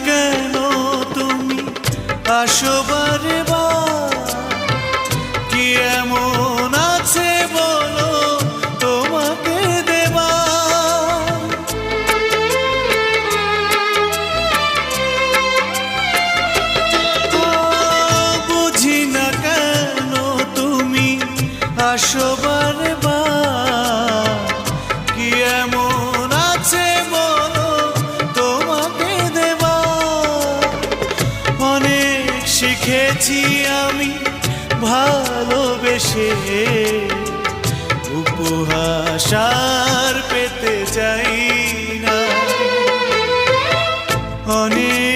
কেন তুমি আসো বারে বার, কি এমন আছে বলো তোমাকে দেবার। বুঝি না কেন তুমি আসো বারে বার, কি এমন আছে বলো তোমাকে দেবার। অনেক শিখেছি আমি ভালোবেসে, উপহাস আর পেতে চাই না। অনেক